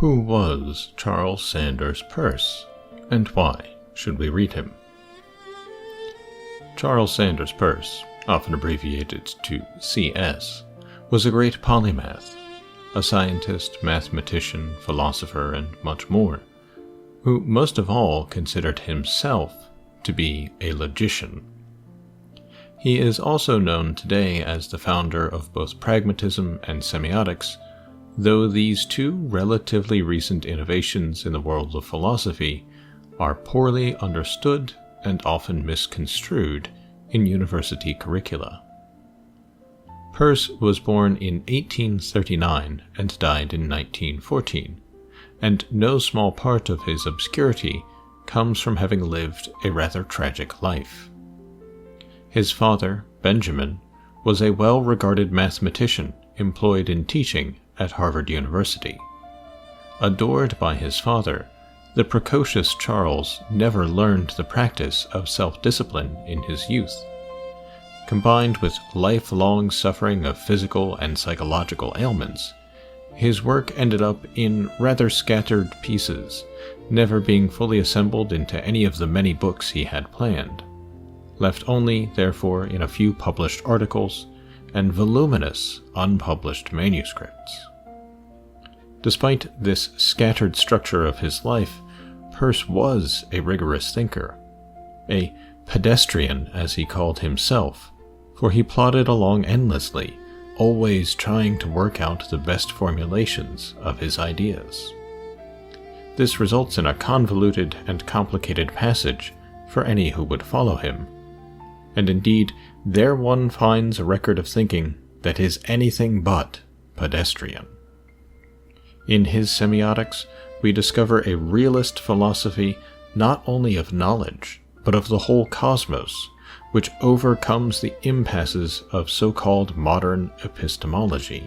Who was Charles Sanders Peirce, and why should we read him? Charles Sanders Peirce, often abbreviated to CS, was a great polymath, a scientist, mathematician, philosopher, and much more, who most of all considered himself to be a logician. He is also known today as the founder of both pragmatism and semiotics, though these two relatively recent innovations in the world of philosophy are poorly understood and often misconstrued in university curricula. Peirce was born in 1839 and died in 1914, and no small part of his obscurity comes from having lived a rather tragic life. His father, Benjamin, was a well-regarded mathematician employed in teaching at Harvard University. Adored by his father, the precocious Charles never learned the practice of self-discipline in his youth. Combined with lifelong suffering of physical and psychological ailments, his work ended up in rather scattered pieces, never being fully assembled into any of the many books he had planned, left only, therefore, in a few published articles and voluminous unpublished manuscripts. Despite this scattered structure of his life, Peirce was a rigorous thinker, a pedestrian as he called himself, for he plodded along endlessly, always trying to work out the best formulations of his ideas. This results in a convoluted and complicated passage for any who would follow him, and indeed there one finds a record of thinking that is anything but pedestrian. In his semiotics, we discover a realist philosophy not only of knowledge, but of the whole cosmos, which overcomes the impasses of so-called modern epistemology.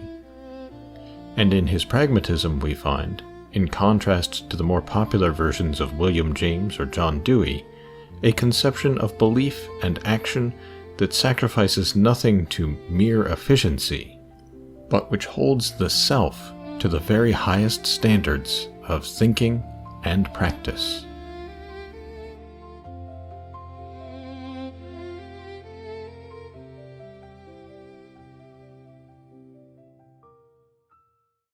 And in his pragmatism we find, in contrast to the more popular versions of William James or John Dewey, a conception of belief and action that sacrifices nothing to mere efficiency, but which holds the self to the very highest standards of thinking and practice.